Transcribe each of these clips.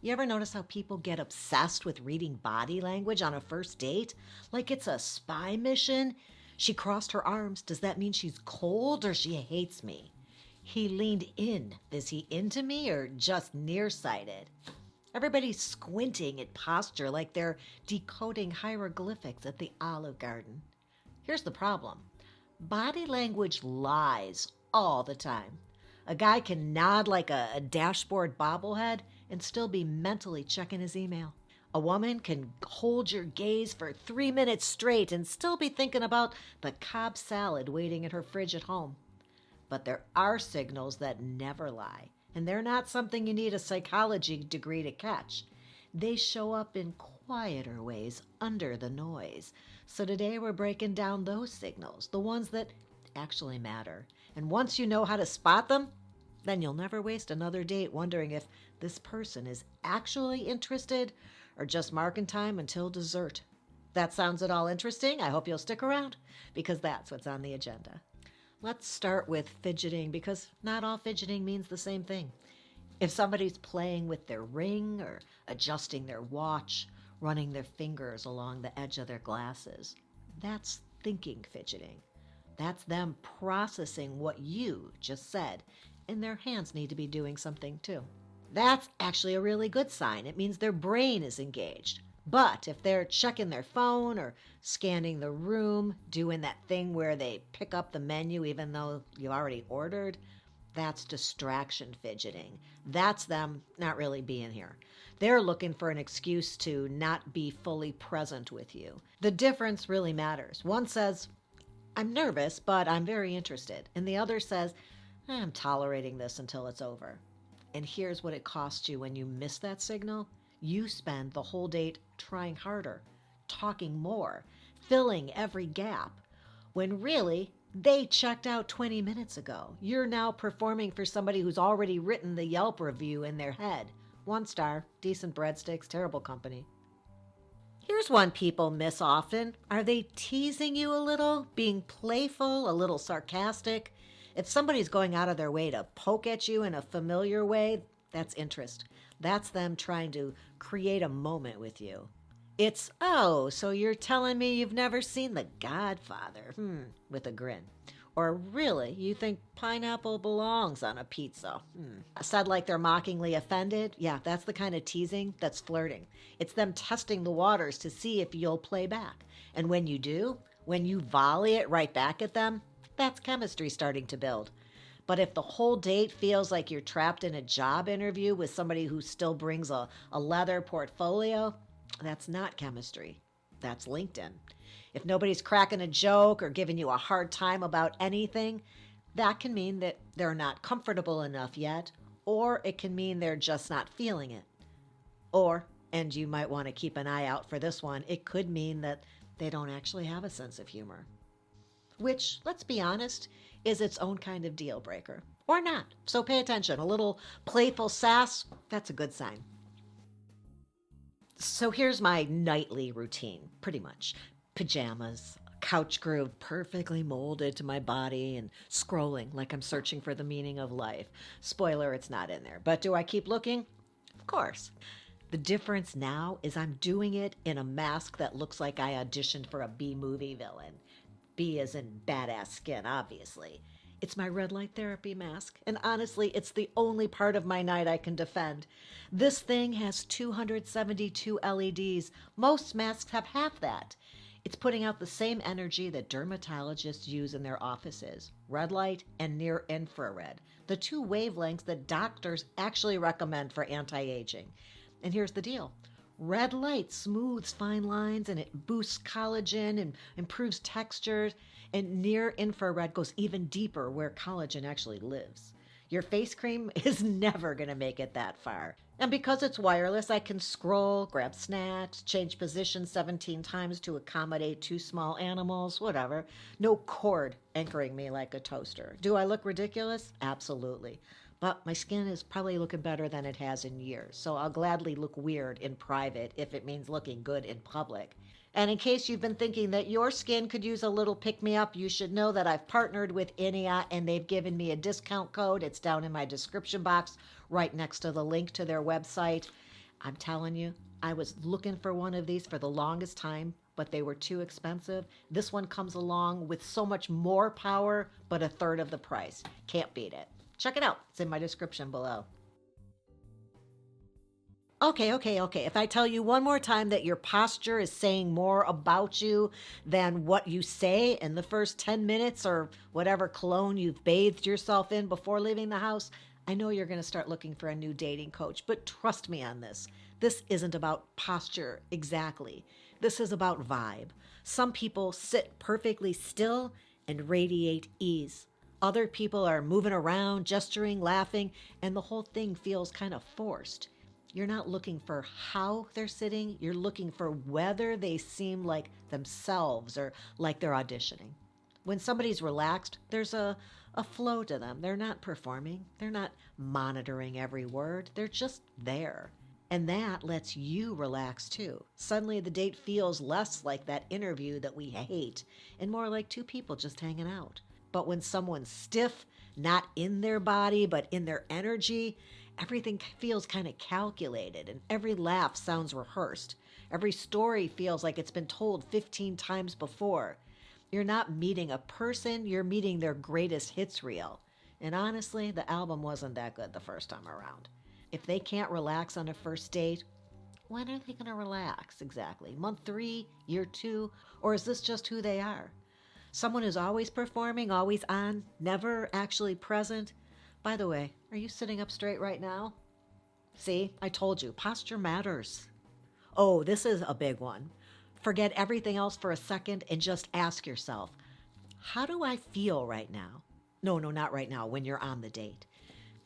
You ever notice how people get obsessed with reading body language on a first date? Like it's a spy mission? She crossed her arms. Does that mean she's cold or she hates me? He leaned in. Is he into me or just nearsighted? Everybody's squinting at posture like they're decoding hieroglyphics at the Olive Garden. Here's the problem. Body language lies all the time. A guy can nod like a dashboard bobblehead and still be mentally checking his email. A woman can hold your gaze for 3 minutes straight and still be thinking about the Cobb salad waiting in her fridge at home. But there are signals that never lie, and they're not something you need a psychology degree to catch. They show up in quieter ways under the noise. So today we're breaking down those signals, the ones that actually matter. And once you know how to spot them, then you'll never waste another date wondering if this person is actually interested or just marking time until dessert. That sounds at all interesting? I hope you'll stick around because that's what's on the agenda. Let's start with fidgeting because not all fidgeting means the same thing. If somebody's playing with their ring or adjusting their watch, running their fingers along the edge of their glasses, that's thinking fidgeting. That's them processing what you just said, and their hands need to be doing something too. That's actually a really good sign. It means their brain is engaged. But if they're checking their phone or scanning the room, doing that thing where they pick up the menu even though you already ordered, that's distraction fidgeting. That's them not really being here. They're looking for an excuse to not be fully present with you. The difference really matters. One says, I'm nervous, but I'm very interested. And the other says, I'm tolerating this until it's over. And here's what it costs you when you miss that signal. You spend the whole date trying harder, talking more, filling every gap, when really they checked out 20 minutes ago. You're now performing for somebody who's already written the Yelp review in their head. 1 star, decent breadsticks, terrible company. Here's one people miss often. Are they teasing you a little, being playful, a little sarcastic? If somebody's going out of their way to poke at you in a familiar way, that's interest. That's them trying to create a moment with you. It's, oh, so you're telling me you've never seen The Godfather? With a grin. Or really, you think pineapple belongs on a pizza? Said like they're mockingly offended? Yeah, that's the kind of teasing that's flirting. It's them testing the waters to see if you'll play back. And when you do, when you volley it right back at them, that's chemistry starting to build. But if the whole date feels like you're trapped in a job interview with somebody who still brings a leather portfolio, that's not chemistry. That's LinkedIn. If nobody's cracking a joke or giving you a hard time about anything, that can mean that they're not comfortable enough yet, or it can mean they're just not feeling it. Or, and you might want to keep an eye out for this one, it could mean that they don't actually have a sense of humor. Which, let's be honest, is its own kind of deal breaker. Or not. So pay attention. A little playful sass, that's a good sign. So here's my nightly routine, pretty much. Pajamas, couch groove perfectly molded to my body, and scrolling like I'm searching for the meaning of life. Spoiler, it's not in there. But do I keep looking? Of course. The difference now is I'm doing it in a mask that looks like I auditioned for a B-movie villain. B as in badass skin, obviously. It's my red light therapy mask, and honestly, it's the only part of my night I can defend. This thing has 272 LEDs. Most masks have half that. It's putting out the same energy that dermatologists use in their offices, red light and near infrared, the 2 wavelengths that doctors actually recommend for anti-aging. And here's the deal. Red light smooths fine lines and it boosts collagen and improves textures. And near infrared goes even deeper where collagen actually lives. Your face cream is never going to make it that far. And because it's wireless, I can scroll, grab snacks, change positions 17 times to accommodate 2 small animals, whatever. No cord anchoring me like a toaster. Do I look ridiculous? Absolutely. But my skin is probably looking better than it has in years, so I'll gladly look weird in private if it means looking good in public. And in case you've been thinking that your skin could use a little pick-me-up, you should know that I've partnered with Inia, and they've given me a discount code. It's down in my description box right next to the link to their website. I'm telling you, I was looking for one of these for the longest time, but they were too expensive. This one comes along with so much more power, but a third of the price. Can't beat it. Check it out. It's in my description below. Okay. If I tell you one more time that your posture is saying more about you than what you say in the first 10 minutes or whatever cologne you've bathed yourself in before leaving the house, I know you're going to start looking for a new dating coach, but trust me on this. This isn't about posture exactly. This is about vibe. Some people sit perfectly still and radiate ease. Other people are moving around, gesturing, laughing, and the whole thing feels kind of forced. You're not looking for how they're sitting, you're looking for whether they seem like themselves or like they're auditioning. When somebody's relaxed, there's a flow to them. They're not performing, they're not monitoring every word, they're just there. And that lets you relax too. Suddenly the date feels less like that interview that we hate and more like two people just hanging out. But when someone's stiff, not in their body, but in their energy, everything feels kind of calculated and every laugh sounds rehearsed. Every story feels like it's been told 15 times before. You're not meeting a person, you're meeting their greatest hits reel. And honestly, the album wasn't that good the first time around. If they can't relax on a first date, when are they going to relax exactly? Month 3, year 2, or is this just who they are? Someone who's always performing, always on, never actually present. By the way, are you sitting up straight right now? See, I told you, posture matters. Oh, this is a big one. Forget everything else for a second and just ask yourself, how do I feel right now? No, not right now, when you're on the date.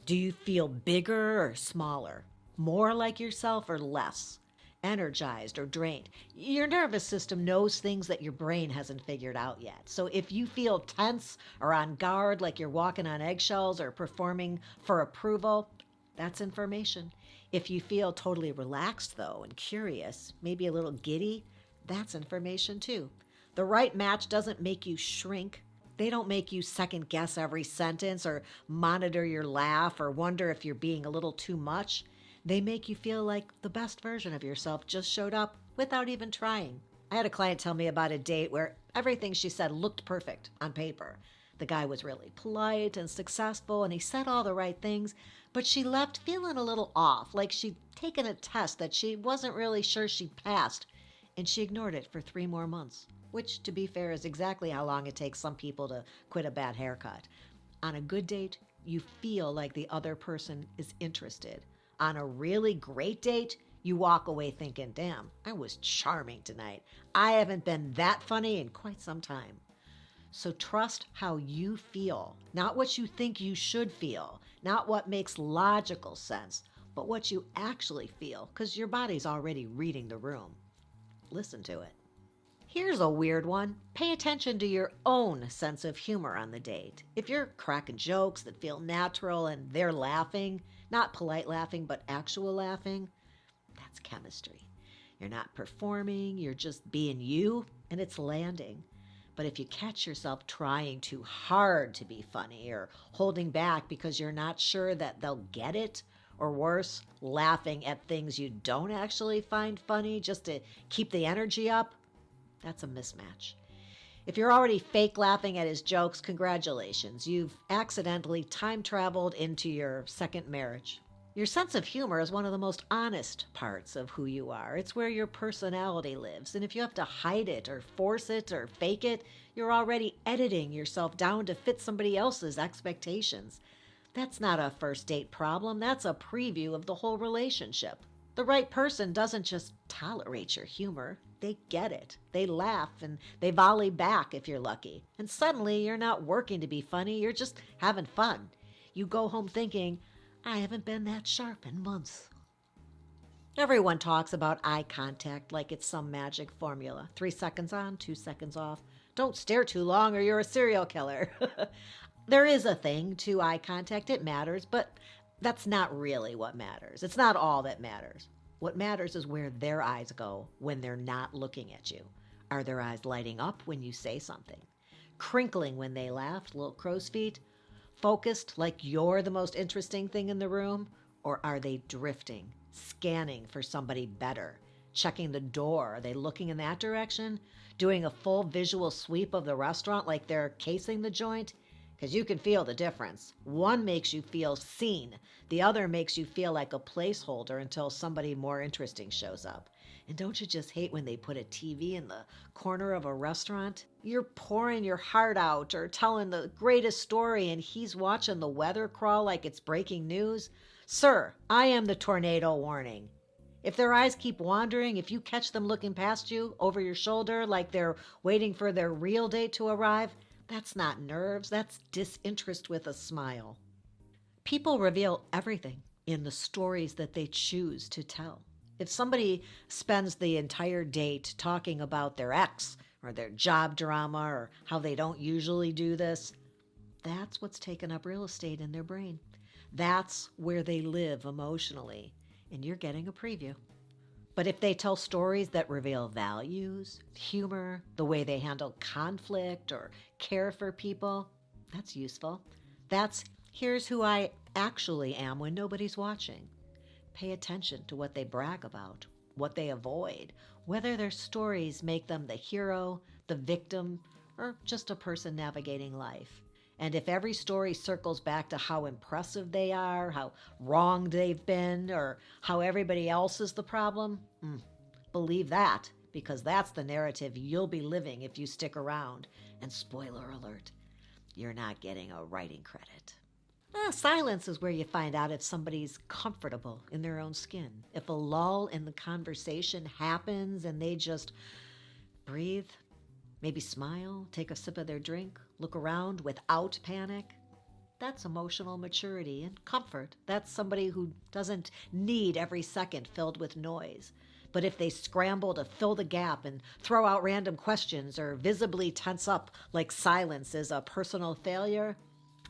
Do you feel bigger or smaller? More like yourself or less? Energized or drained? Your nervous system knows things that your brain hasn't figured out yet. So if you feel tense or on guard, like you're walking on eggshells or performing for approval, that's information. If you feel totally relaxed, though, and curious, maybe a little giddy, that's information too. The right match doesn't make you shrink. They don't make you second guess every sentence or monitor your laugh or wonder if you're being a little too much. They make you feel like the best version of yourself just showed up without even trying. I had a client tell me about a date where everything she said looked perfect on paper. The guy was really polite and successful and he said all the right things, but she left feeling a little off, like she'd taken a test that she wasn't really sure she'd passed, and she ignored it for 3 more months, which, to be fair, is exactly how long it takes some people to quit a bad haircut. On a good date, you feel like the other person is interested. On a really great date, you walk away thinking, damn, I was charming tonight. I haven't been that funny in quite some time. So trust how you feel, not what you think you should feel, not what makes logical sense, but what you actually feel, because your body's already reading the room. Listen to it. Here's a weird one. Pay attention to your own sense of humor on the date. If you're cracking jokes that feel natural and they're laughing, not polite laughing, but actual laughing, that's chemistry. You're not performing, you're just being you, and it's landing. But if you catch yourself trying too hard to be funny or holding back because you're not sure that they'll get it, or worse, laughing at things you don't actually find funny just to keep the energy up, that's a mismatch. If you're already fake laughing at his jokes, congratulations. You've accidentally time traveled into your second marriage. Your sense of humor is one of the most honest parts of who you are. It's where your personality lives. And if you have to hide it or force it or fake it, you're already editing yourself down to fit somebody else's expectations. That's not a first date problem. That's a preview of the whole relationship. The right person doesn't just tolerate your humor. They get it. They laugh and they volley back if you're lucky. And suddenly you're not working to be funny. You're just having fun. You go home thinking, I haven't been that sharp in months. Everyone talks about eye contact like it's some magic formula. 3 seconds on, 2 seconds off. Don't stare too long or you're a serial killer. There is a thing to eye contact. It matters, but that's not really what matters. It's not all that matters. What matters is where their eyes go when they're not looking at you. Are their eyes lighting up when you say something? Crinkling when they laugh, little crow's feet? Focused like you're the most interesting thing in the room? Or are they drifting, scanning for somebody better, checking the door. Are they looking in that direction? Doing a full visual sweep of the restaurant like they're casing the joint? Because you can feel the difference. One makes you feel seen. The other makes you feel like a placeholder until somebody more interesting shows up. And don't you just hate when they put a TV in the corner of a restaurant? You're pouring your heart out or telling the greatest story and he's watching the weather crawl like it's breaking news? Sir, I am the tornado warning. If their eyes keep wandering, if you catch them looking past you over your shoulder like they're waiting for their real date to arrive, that's not nerves, that's disinterest with a smile. People reveal everything in the stories that they choose to tell. If somebody spends the entire date talking about their ex or their job drama or how they don't usually do this, that's what's taken up real estate in their brain. That's where they live emotionally, and you're getting a preview. But if they tell stories that reveal values, humor, the way they handle conflict or care for people, that's useful. That's here's who I actually am when nobody's watching. Pay attention to what they brag about, what they avoid, whether their stories make them the hero, the victim, or just a person navigating life. And if every story circles back to how impressive they are, how wronged they've been, or how everybody else is the problem, believe that, because that's the narrative you'll be living if you stick around. And spoiler alert, you're not getting a writing credit. Silence is where you find out if somebody's comfortable in their own skin. If a lull in the conversation happens and they just breathe, maybe smile, take a sip of their drink, look around without panic. That's emotional maturity and comfort. That's somebody who doesn't need every second filled with noise. But if they scramble to fill the gap and throw out random questions or visibly tense up like silence is a personal failure,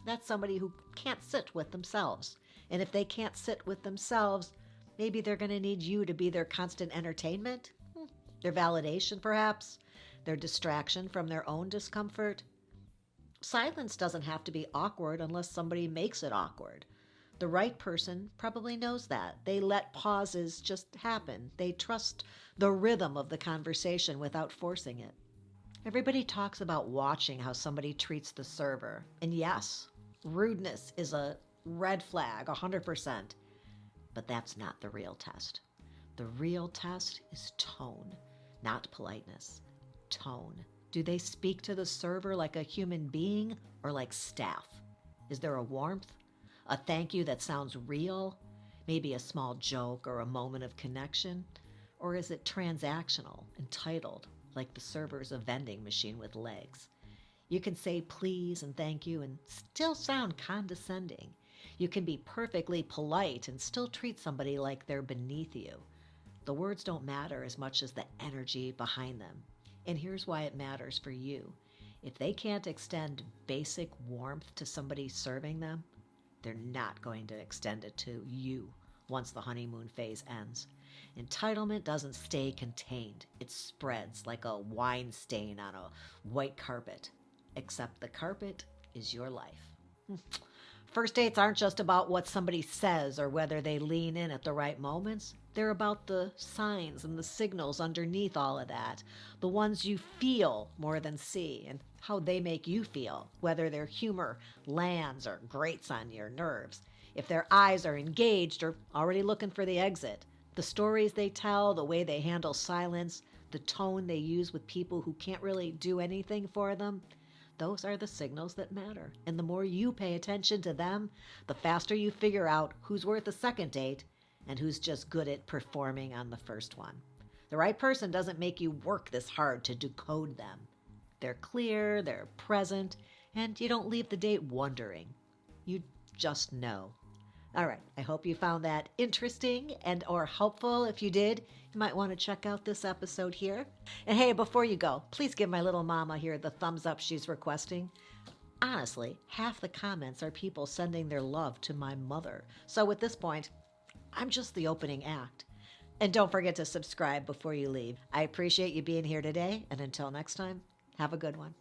that's somebody who can't sit with themselves. And if they can't sit with themselves, maybe they're going to need you to be their constant entertainment, their validation perhaps, their distraction from their own discomfort. Silence doesn't have to be awkward unless somebody makes it awkward. The right person probably knows that. They let pauses just happen. They trust the rhythm of the conversation without forcing it. Everybody talks about watching how somebody treats the server. And yes, rudeness is a red flag, 100%. But that's not the real test. The real test is tone, not politeness. Tone. Do they speak to the server like a human being or like staff? Is there a warmth? A thank you that sounds real? Maybe a small joke or a moment of connection? Or is it transactional, entitled, like the server's a vending machine with legs? You can say please and thank you and still sound condescending. You can be perfectly polite and still treat somebody like they're beneath you. The words don't matter as much as the energy behind them. And here's why it matters for you. If they can't extend basic warmth to somebody serving them, they're not going to extend it to you once the honeymoon phase ends. Entitlement doesn't stay contained. It spreads like a wine stain on a white carpet. Except the carpet is your life. First dates aren't just about what somebody says or whether they lean in at the right moments. They're about the signs and the signals underneath all of that. The ones you feel more than see, and how they make you feel, whether their humor lands or grates on your nerves. If their eyes are engaged or already looking for the exit. The stories they tell, the way they handle silence, the tone they use with people who can't really do anything for them. Those are the signals that matter. And the more you pay attention to them, the faster you figure out who's worth a second date and who's just good at performing on the first one. The right person doesn't make you work this hard to decode them. They're clear, they're present, and you don't leave the date wondering. You just know. All right, I hope you found that interesting and or helpful. If you did, you might want to check out this episode here. And hey, before you go, please give my little mama here the thumbs up she's requesting. Honestly, half the comments are people sending their love to my mother. So at this point, I'm just the opening act. And don't forget to subscribe before you leave. I appreciate you being here today, and until next time, have a good one.